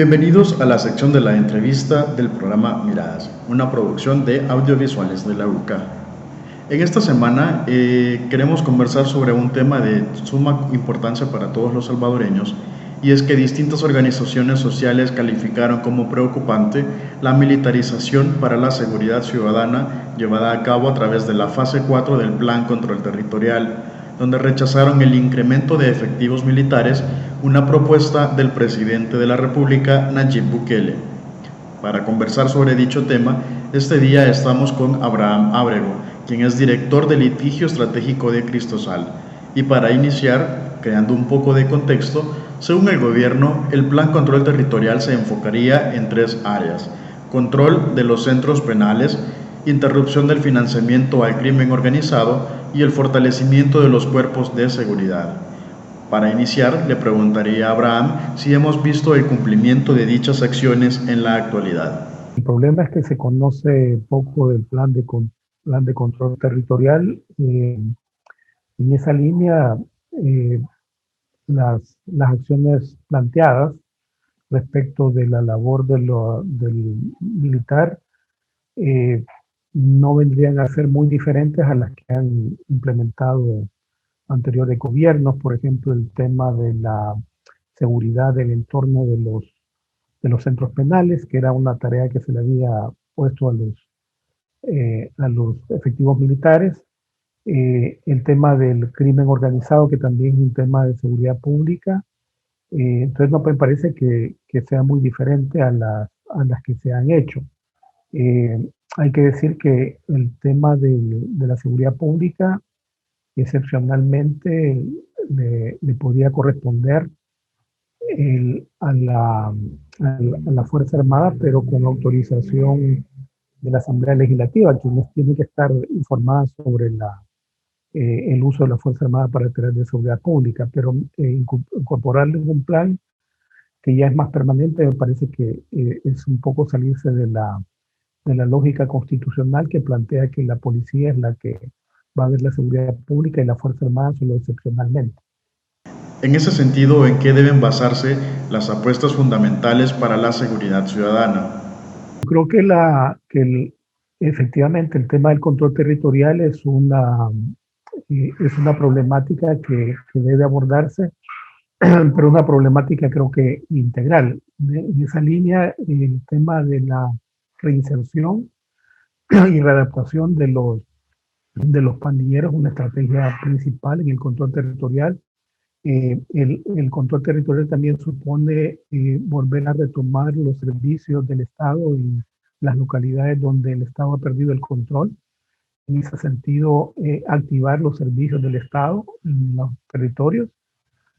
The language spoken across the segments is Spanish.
Bienvenidos a la sección de la entrevista del programa Miradas, una producción de audiovisuales de la UCA. En esta semana queremos conversar sobre un tema de suma importancia para todos los salvadoreños, y es que distintas organizaciones sociales calificaron como preocupante la militarización para la seguridad ciudadana llevada a cabo a través de la fase 4 del Plan Control Territorial, donde rechazaron el incremento de efectivos militares, una propuesta del presidente de la República, Nayib Bukele. Para conversar sobre dicho tema, este día estamos con Abraham Ábrego, quien es director de litigio estratégico de Cristosal. Y para iniciar, creando un poco de contexto, según el gobierno, el Plan Control Territorial se enfocaría en tres áreas: control de los centros penales, interrupción del financiamiento al crimen organizado y el fortalecimiento de los cuerpos de seguridad. Para iniciar, le preguntaría a Abraham si hemos visto el cumplimiento de dichas acciones en la actualidad. El problema es que se conoce poco del plan de control territorial. En esa línea, las acciones planteadas respecto de la labor del militar no vendrían a ser muy diferentes a las que han implementado anteriores gobiernos. Por ejemplo, el tema de la seguridad del entorno de los centros penales, que era una tarea que se le había puesto a los efectivos militares. El tema del crimen organizado, que también es un tema de seguridad pública. Entonces no me parece que sea muy diferente a las que se han hecho. Hay que decir que el tema de la seguridad pública excepcionalmente le podría corresponder a la Fuerza Armada, pero con autorización de la Asamblea Legislativa, quienes tienen que estar informadas sobre el uso de la Fuerza Armada para tareas de seguridad pública, pero incorporarle un plan que ya es más permanente me parece que es un poco salirse de la lógica constitucional que plantea que la policía es la que va a ver la seguridad pública y la Fuerza Armada solo excepcionalmente. En ese sentido, ¿en qué deben basarse las apuestas fundamentales para la seguridad ciudadana? Creo que efectivamente el tema del control territorial es una problemática que debe abordarse, pero una problemática creo que integral. En esa línea, el tema de la reinserción y readaptación de los pandilleros, una estrategia principal en el control territorial. El control territorial también supone volver a retomar los servicios del Estado en las localidades donde el Estado ha perdido el control. En ese sentido, activar los servicios del Estado en los territorios.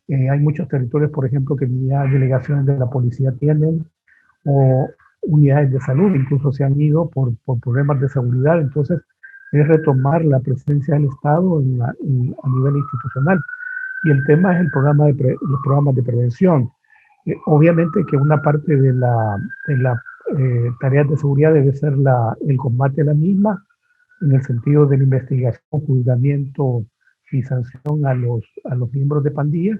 Hay muchos territorios, por ejemplo, que ya delegaciones de la policía tienen, o unidades de salud, incluso se han ido por problemas de seguridad. Entonces, es retomar la presencia del Estado a nivel institucional. Y el tema es los programas de prevención. Obviamente que una parte de la tareas de seguridad debe ser el combate a la misma, en el sentido de la investigación, juzgamiento y sanción a los miembros de pandillas,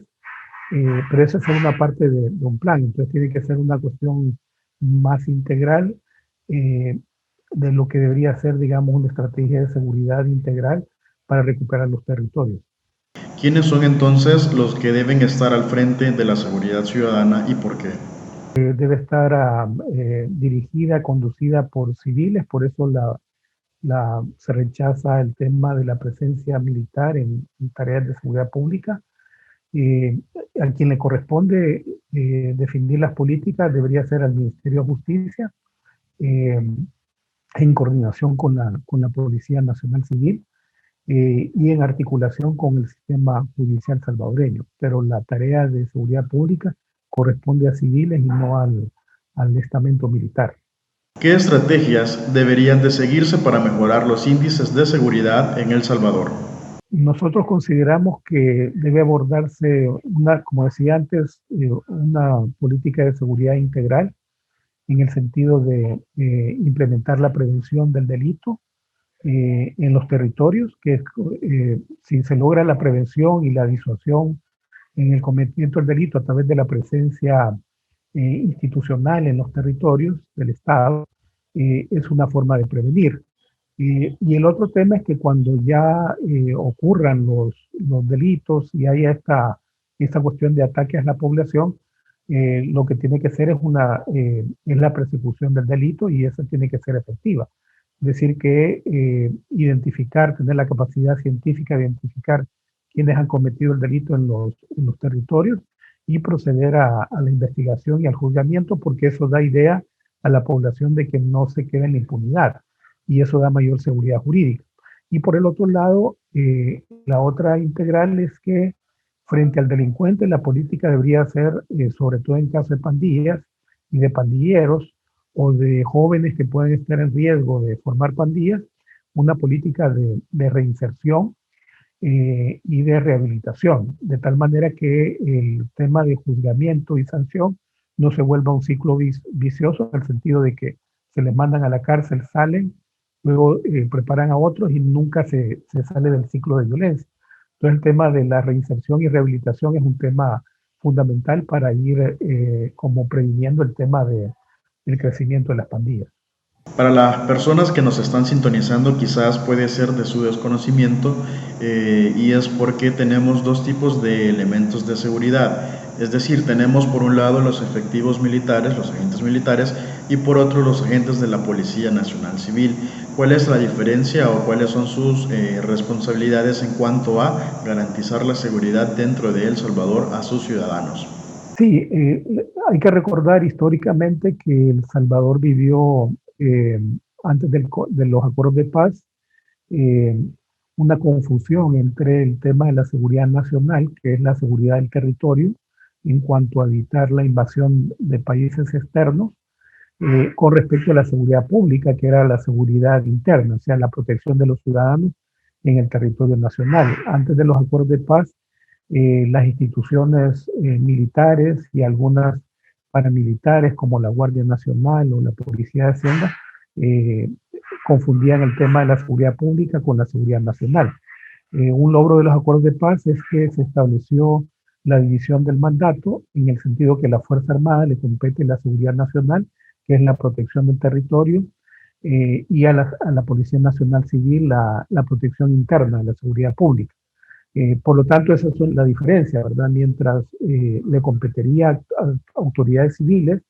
pero esa es solo una parte de un plan. Entonces tiene que ser una cuestión más integral, de lo que debería ser, digamos, una estrategia de seguridad integral para recuperar los territorios. ¿Quiénes son entonces los que deben estar al frente de la seguridad ciudadana y por qué? Debe estar dirigida, conducida por civiles, por eso se rechaza el tema de la presencia militar en tareas de seguridad pública. A quien le corresponde definir las políticas debería ser al Ministerio de Justicia, en coordinación con la Policía Nacional Civil, y en articulación con el sistema judicial salvadoreño. Pero la tarea de seguridad pública corresponde a civiles y no al estamento militar. ¿Qué estrategias deberían de seguirse para mejorar los índices de seguridad en El Salvador? Nosotros consideramos que debe abordarse, como decía antes, una política de seguridad integral, en el sentido de implementar la prevención del delito en los territorios, que si se logra la prevención y la disuasión en el cometimiento del delito a través de la presencia institucional en los territorios del Estado, es una forma de prevenir. Y el otro tema es que cuando ya ocurran los delitos y haya esta cuestión de ataques a la población, lo que tiene que ser es la persecución del delito y esa tiene que ser efectiva. Es decir, que identificar, tener la capacidad científica de identificar quienes han cometido el delito en los territorios y proceder a la investigación y al juzgamiento, porque eso da idea a la población de que no se quede en la impunidad y eso da mayor seguridad jurídica. Y por el otro lado, la otra integral es que frente al delincuente la política debería ser, sobre todo en caso de pandillas y de pandilleros o de jóvenes que pueden estar en riesgo de formar pandillas, una política de reinserción y de rehabilitación, de tal manera que el tema de juzgamiento y sanción no se vuelva un ciclo vicioso en el sentido de que se les mandan a la cárcel, salen, luego preparan a otros y nunca se sale del ciclo de violencia. Entonces el tema de la reinserción y rehabilitación es un tema fundamental para ir como previniendo el tema del crecimiento de las pandillas. Para las personas que nos están sintonizando, quizás puede ser de su desconocimiento y es porque tenemos dos tipos de elementos de seguridad. Es decir, tenemos por un lado los efectivos militares, los agentes militares, y por otro los agentes de la Policía Nacional Civil. ¿Cuál es la diferencia o cuáles son sus responsabilidades en cuanto a garantizar la seguridad dentro de El Salvador a sus ciudadanos? Sí, hay que recordar históricamente que El Salvador vivió eh, antes de los acuerdos de paz eh, una confusión entre el tema de la seguridad nacional, que es la seguridad del territorio, en cuanto a evitar la invasión de países externos, con respecto a la seguridad pública, que era la seguridad interna, o sea, la protección de los ciudadanos en el territorio nacional. Antes de los acuerdos de paz, las instituciones militares y algunas paramilitares como la Guardia Nacional o la Policía de Hacienda eh, confundían el tema de la seguridad pública con la seguridad nacional. Un logro de los acuerdos de paz es que se estableció la división del mandato en el sentido que la Fuerza Armada le compete la seguridad nacional, que es la protección del territorio, y a la Policía Nacional Civil la protección interna, la seguridad pública. Por lo tanto, esa es la diferencia, ¿verdad? Mientras le competiría a autoridades civiles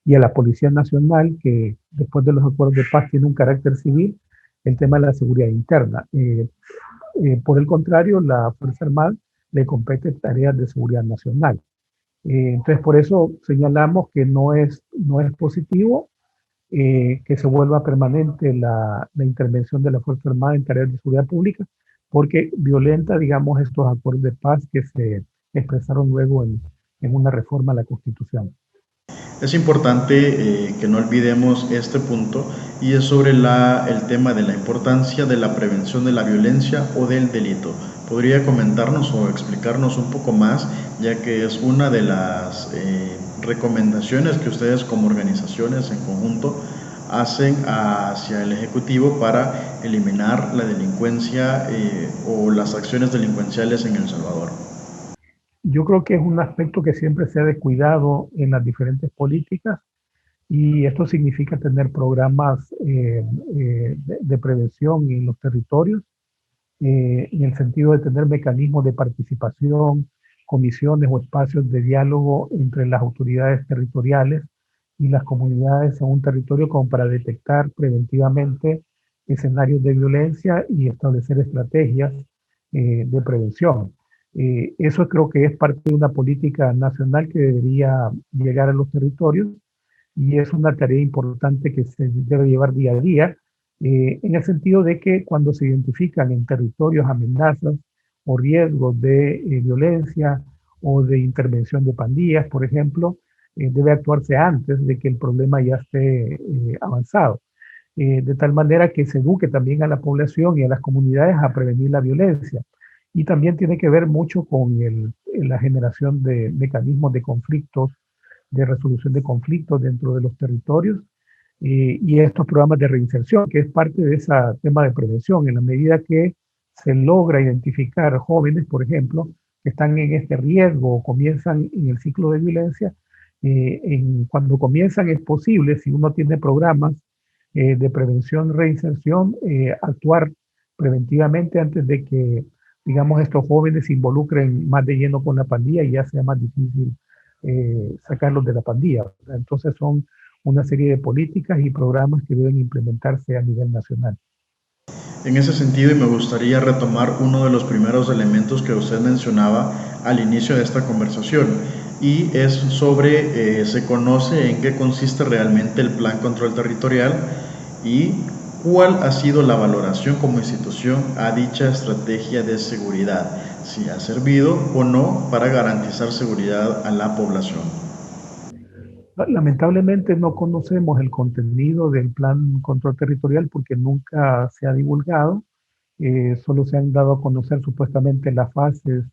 y a la Policía Nacional, que después de los acuerdos de paz tiene un carácter civil, el tema de la seguridad interna. Por el contrario, la Fuerza Armada le compete tareas de seguridad nacional. Entonces, por eso señalamos que no es positivo que se vuelva permanente la intervención de la Fuerza Armada en tareas de seguridad pública, porque violenta, digamos, estos acuerdos de paz que se expresaron luego en una reforma a la Constitución. Es importante que no olvidemos este punto y es sobre el tema de la importancia de la prevención de la violencia o del delito. ¿Podría comentarnos o explicarnos un poco más, ya que es una de las recomendaciones que ustedes como organizaciones en conjunto hacen hacia el Ejecutivo para eliminar la delincuencia o las acciones delincuenciales en El Salvador? Yo creo que es un aspecto que siempre se ha descuidado en las diferentes políticas y esto significa tener programas de prevención en los territorios, en el sentido de tener mecanismos de participación, comisiones o espacios de diálogo entre las autoridades territoriales y las comunidades en un territorio como para detectar preventivamente escenarios de violencia y establecer estrategias de prevención. Eso creo que es parte de una política nacional que debería llegar a los territorios y es una tarea importante que se debe llevar día a día, en el sentido de que cuando se identifican en territorios amenazas o riesgos de violencia o de intervención de pandillas, por ejemplo, debe actuarse antes de que el problema ya esté avanzado, de tal manera que se eduque también a la población y a las comunidades a prevenir la violencia. Y también tiene que ver mucho con la generación de mecanismos de conflictos, de resolución de conflictos dentro de los territorios y estos programas de reinserción, que es parte de ese tema de prevención, en la medida que se logra identificar jóvenes, por ejemplo, que están en este riesgo o comienzan en el ciclo de violencia, Cuando comienzan es posible, si uno tiene programas de prevención, reinserción, actuar preventivamente antes de que, digamos, estos jóvenes se involucren más de lleno con la pandilla y ya sea más difícil sacarlos de la pandilla, ¿verdad? Entonces son una serie de políticas y programas que deben implementarse a nivel nacional. En ese sentido, y me gustaría retomar uno de los primeros elementos que usted mencionaba al inicio de esta conversación, y es sobre, se conoce en qué consiste realmente el Plan Control Territorial y cuál ha sido la valoración como institución a dicha estrategia de seguridad, si ha servido o no para garantizar seguridad a la población. Lamentablemente no conocemos el contenido del Plan Control Territorial porque nunca se ha divulgado. Solo se han dado a conocer supuestamente las fases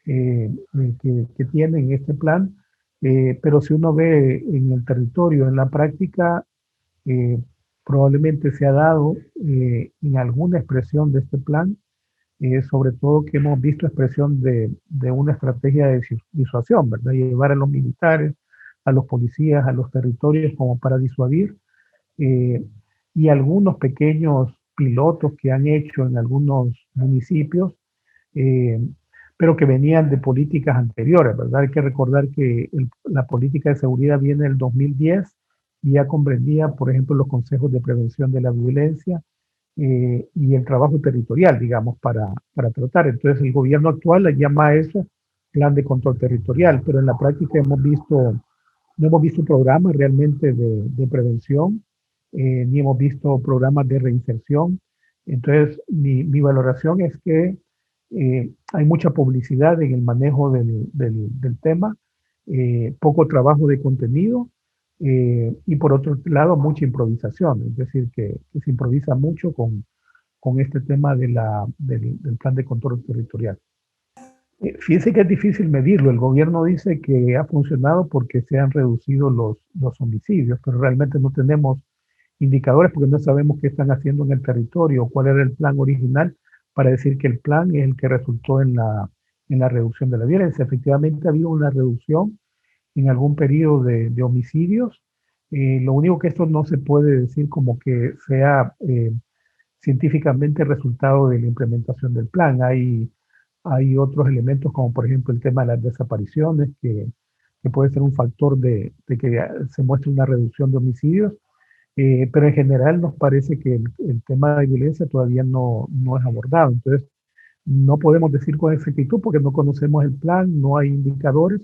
que tienen este plan, pero si uno ve en el territorio, en la práctica, eh, probablemente se ha dado en alguna expresión de este plan, sobre todo que hemos visto expresión de una estrategia de disuasión, ¿verdad? Llevar a los militares, a los policías, a los territorios como para disuadir, eh, y algunos pequeños pilotos que han hecho en algunos municipios, eh, pero que venían de políticas anteriores, ¿verdad? Hay que recordar que la política de seguridad viene del 2010 y ya comprendía, por ejemplo, los consejos de prevención de la violencia y el trabajo territorial, digamos, para tratar. Entonces, el gobierno actual le llama a eso plan de control territorial, pero en la práctica no hemos visto programas realmente de prevención, ni hemos visto programas de reinserción. Entonces, mi valoración es que hay mucha publicidad en el manejo del tema, poco trabajo de contenido y por otro lado mucha improvisación, es decir, que se improvisa mucho con este tema del plan de control territorial. Fíjense que es difícil medirlo. El gobierno dice que ha funcionado porque se han reducido los homicidios, pero realmente no tenemos indicadores porque no sabemos qué están haciendo en el territorio, cuál era el plan original para decir que el plan es el que resultó en la reducción de la violencia. Efectivamente ha habido una reducción en algún periodo de homicidios. Lo único que esto no se puede decir como que sea científicamente resultado de la implementación del plan. Hay otros elementos como por ejemplo el tema de las desapariciones que puede ser un factor de que se muestre una reducción de homicidios, pero en general nos parece que el tema de violencia todavía no es abordado. Entonces, no podemos decir con exactitud porque no conocemos el plan, no hay indicadores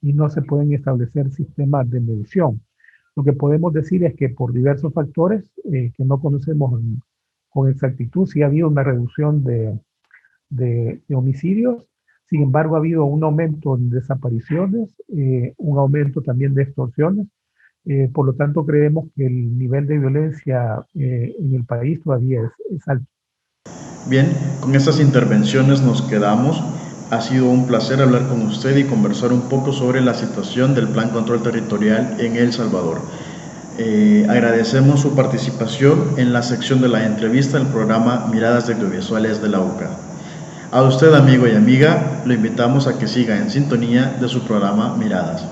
y no se pueden establecer sistemas de medición. Lo que podemos decir es que por diversos factores que no conocemos con exactitud, sí ha habido una reducción de homicidios, sin embargo ha habido un aumento en desapariciones, un aumento también de extorsiones. Por lo tanto, creemos que el nivel de violencia en el país todavía es alto. Bien, con estas intervenciones nos quedamos. Ha sido un placer hablar con usted y conversar un poco sobre la situación del Plan Control Territorial en El Salvador. Agradecemos su participación en la sección de la entrevista del programa Miradas de Audiovisuales de la UCA. A usted, amigo y amiga, lo invitamos a que siga en sintonía de su programa Miradas.